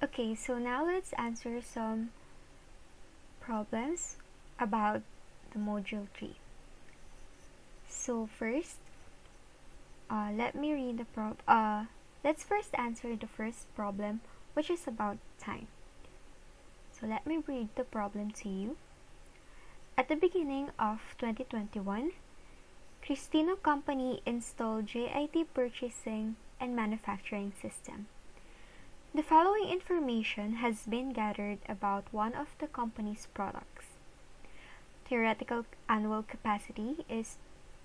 Okay, so now let's answer some problems about the module 3. So first, let's first answer the first problem, which is about time. So let me read the problem to you. At the beginning of 2021, Cristino Company installed JIT purchasing and manufacturing system. The following information has been gathered about one of the company's products. Theoretical annual capacity is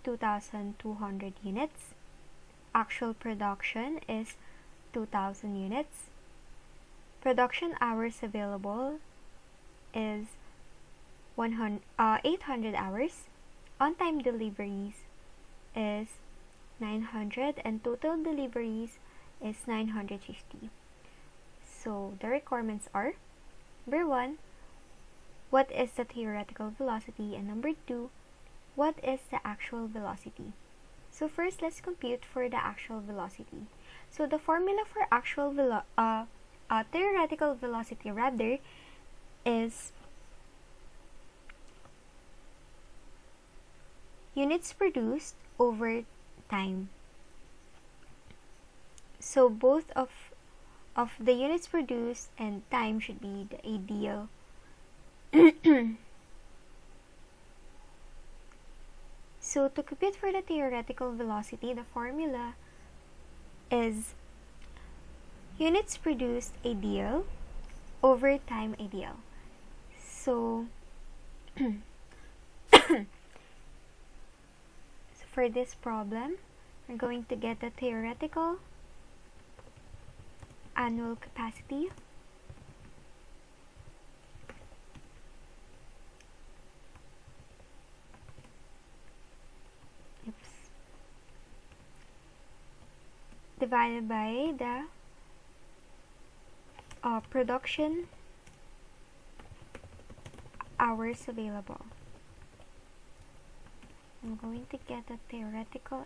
2,200 units. Actual production is 2,000 units. Production hours available is 800 hours. On-time deliveries is 900 and total deliveries is 950. So the requirements are: number 1, what is the theoretical velocity? And number 2, what is the actual velocity? So first, let's compute for the actual velocity. So the formula for theoretical velocity is units produced over time. So both of the units produced and time should be the ideal. So to compute for the theoretical velocity, the formula is units produced ideal over time ideal. So, for this problem, we're going to get the theoretical annual capacity divided by the production hours available. I'm going to get the theoretical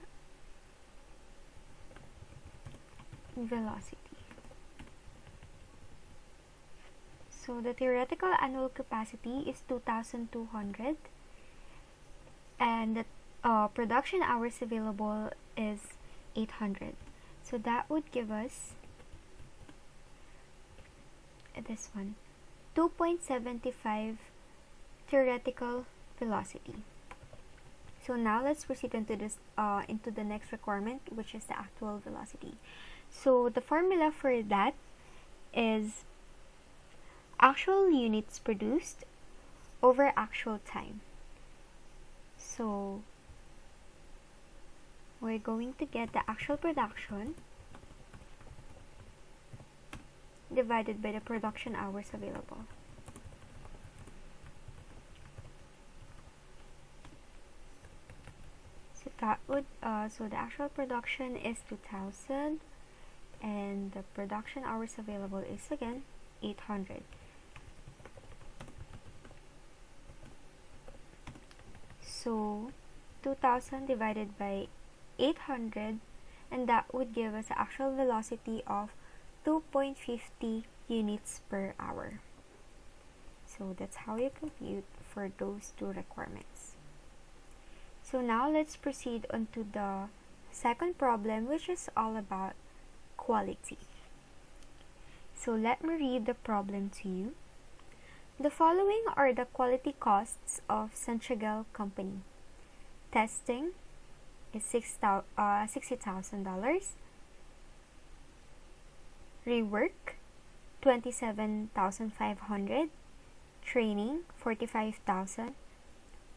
velocity. So the theoretical annual capacity is 2,200 and the production hours available is 800. So that would give us this one, 2.75 theoretical velocity. So now let's proceed into the next requirement, which is the actual velocity. So the formula for that is actual units produced over actual time. So we're going to get the actual production divided by the production hours available. So that would so the actual production is 2,000 and the production hours available is again 800. So 2,000 divided by 800, and that would give us the actual velocity of 2.50 units per hour. So that's how you compute for those two requirements. So now let's proceed on to the second problem, which is all about quality. So let me read the problem to you. The following are the quality costs of Santiago Company. Testing is $60,000. Rework, $27,500. Training, $45,000.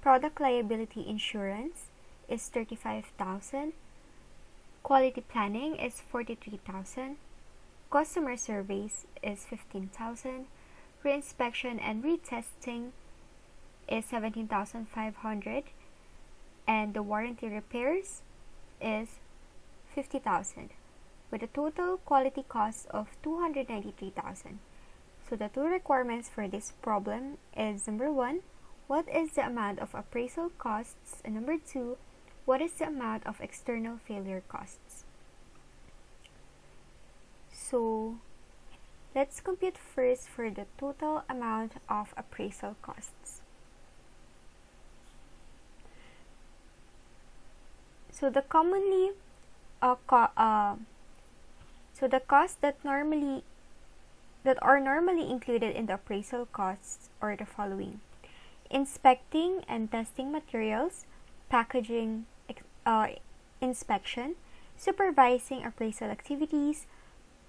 Product liability insurance is $35,000. Quality planning is $43,000. Customer surveys is $15,000. Reinspection and retesting is $17,500. And the warranty repairs is $50,000, with a total quality cost of $293,000. So the two requirements for this problem is: number 1, what is the amount of appraisal costs? And number 2, what is the amount of external failure costs? So let's compute first for the total amount of appraisal costs. So the costs that are normally included in the appraisal costs are the following: inspecting and testing materials, packaging inspection, supervising appraisal activities,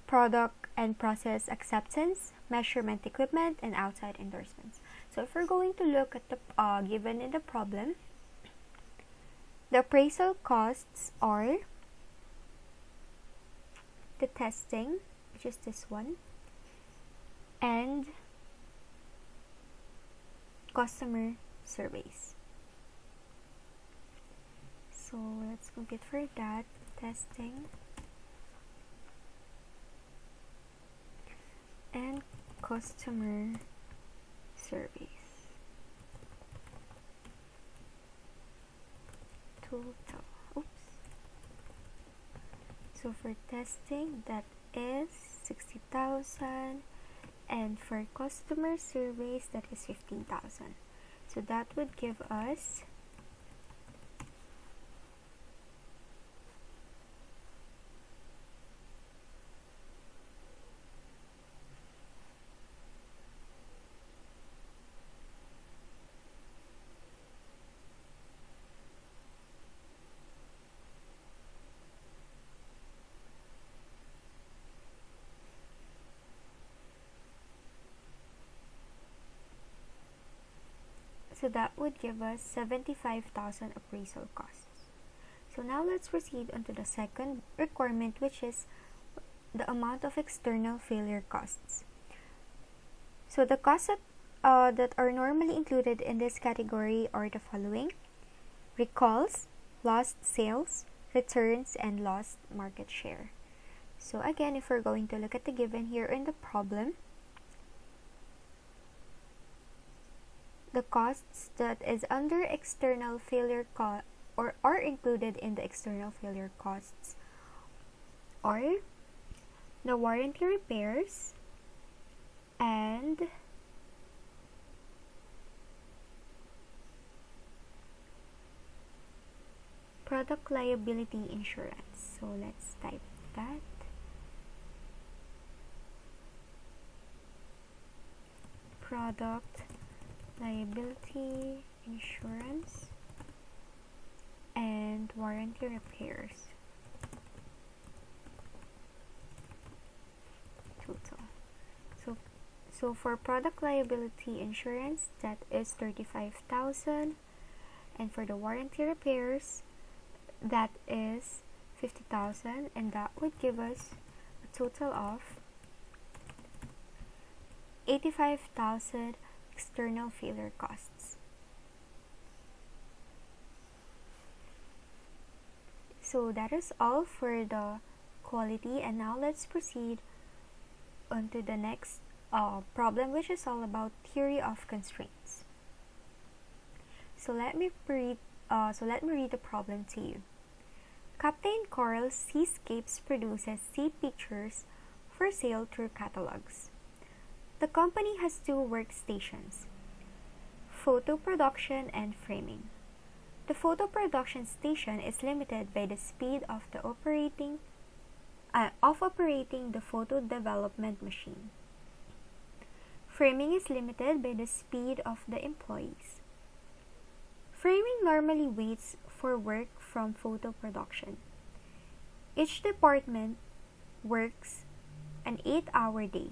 product and process acceptance, measurement equipment, and outside endorsements. So if we're going to look at the given in the problem, the appraisal costs are the testing, which is this one, and customer surveys. So let's compute for that: testing and customer surveys. Total. Oops. So for testing, that is 60,000, and for customer surveys, that is 15,000. So that would give us So that would give us 75,000 appraisal costs. So now let's proceed on to the second requirement, which is the amount of external failure costs. So the costs that are normally included in this category are the following: recalls, lost sales, returns, and lost market share. So again, if we're going to look at the given here in the problem, the costs that is under external failure or are included in the external failure costs are the warranty repairs and product liability insurance. So let's type that. Product liability insurance and warranty repairs total. So for product liability insurance, that is 35,000, and for the warranty repairs, that is 50,000, and that would give us a total of 85,000 external failure costs. So that is all for the quality, and now let's proceed on to the next problem, which is all about theory of constraints. So let me read the problem to you. Captain Coral Seascapes produces sea pictures for sale through catalogs. The company has two workstations: photo production and framing. The photo production station is limited by the speed of operating the photo development machine. Framing is limited by the speed of the employees. Framing normally waits for work from photo production. Each department works an 8-hour day,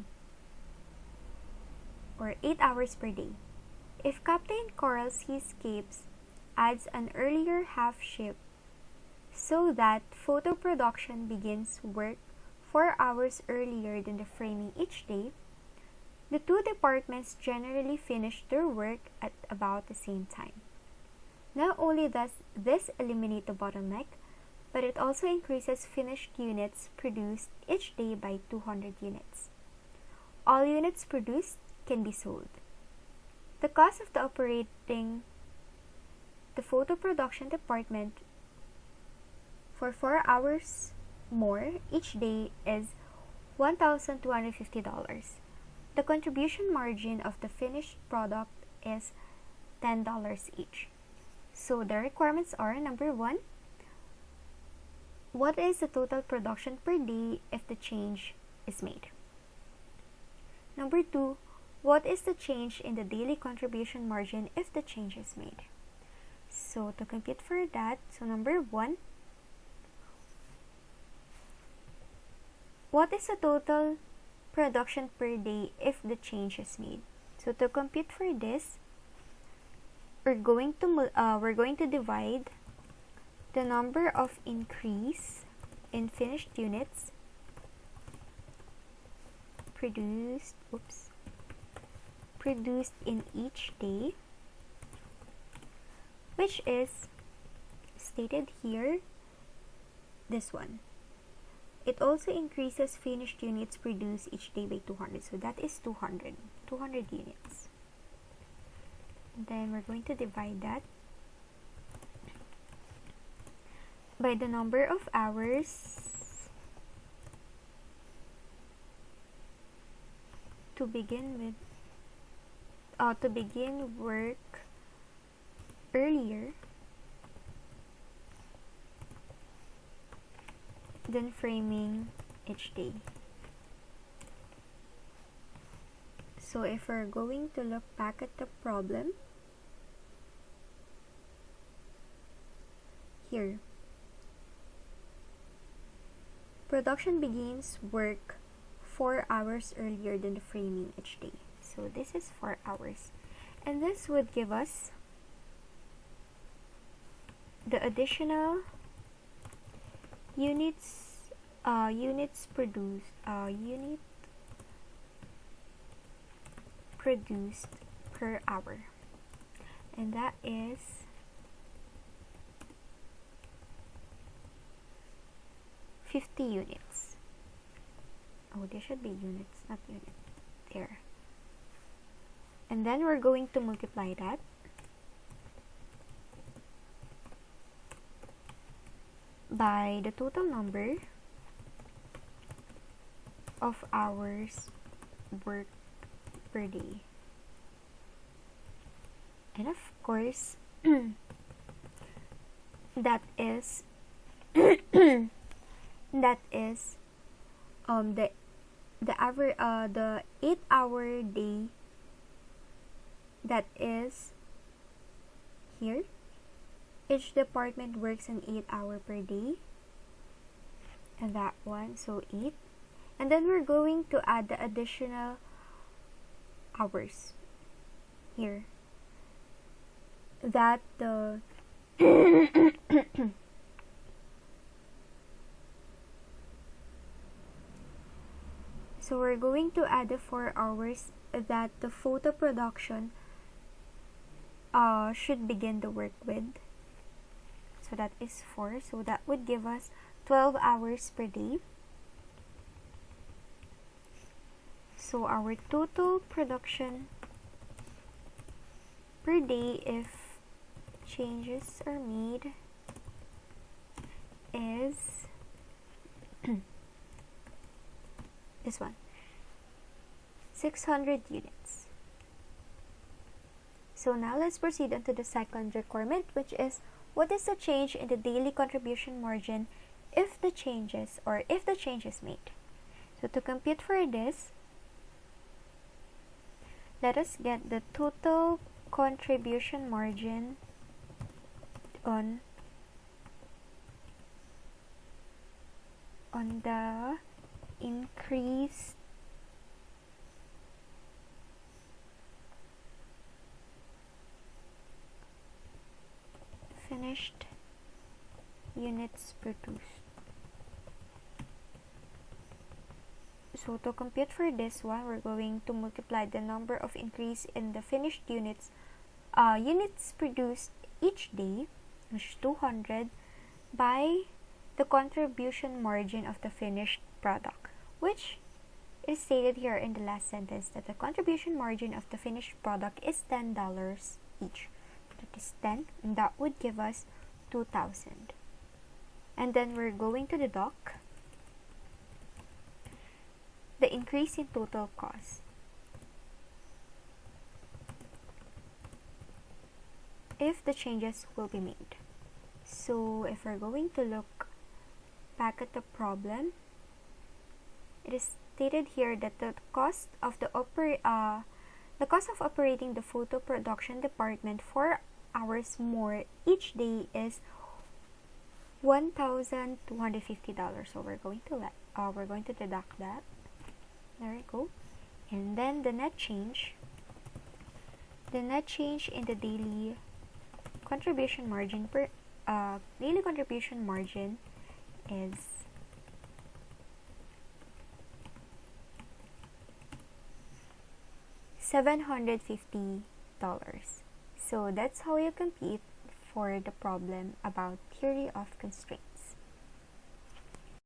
or 8 hours per day. If Captain Coral Seascapes adds an earlier half shift so that photo production begins work 4 hours earlier than the framing each day, the two departments generally finish their work at about the same time. Not only does this eliminate the bottleneck, but it also increases finished units produced each day by 200 units. All units produced can be sold. The cost of operating the photo production department for 4 hours more each day is $1,250. The contribution margin of the finished product is $10 each. So the requirements are: number one, what is the total production per day if the change is made? Number two, what is the change in the daily contribution margin if the change is made? So to compute for that, so number one, what is the total production per day if the change is made? So to compute for this, we're going to divide the number of increase in finished units produced in each day, which is stated here, this one. It also increases finished units produced each day by 200. So that is 200 units. Then we're going to divide that by the number of hours to begin work earlier than framing each day. So if we're going to look back at the problem, here, production begins work 4 hours earlier than the framing each day. So this is 4 hours. And this would give us the additional units produced per hour, and that is 50 units. Oh, there should be units, not unit. There. And then we're going to multiply that by the total number of hours worked per day. And of course, that is the 8-hour day, that is here. Each department works an 8 hour per day, and that one, so 8. And then we're going to add the additional hours here, that the so we're going to add the 4 hours that the photo production should begin the work with. So that is 4. So that would give us 12 hours per day. So our total production per day, if changes are made, is this one, 600 units. So now let's proceed on to the second requirement, which is what is the change in the daily contribution margin if the change is made. So to compute for this, let us get the total contribution margin on the increased finished units produced. So to compute for this one, we're going to multiply the number of increase in the finished units produced each day, which is 200, by the contribution margin of the finished product, which is stated here in the last sentence, that the contribution margin of the finished product is $10 each. That is 10, and that would give us 2,000. And then we're going to deduct the increase in total cost. If the changes will be made. So if we're going to look back at the problem, it is stated here that the cost of operating the photo production department 4 hours more each day is $1,250. So we're going to deduct that. There we go. And then the net change in the daily contribution margin is $750. So that's how you compete for the problem about theory of constraint.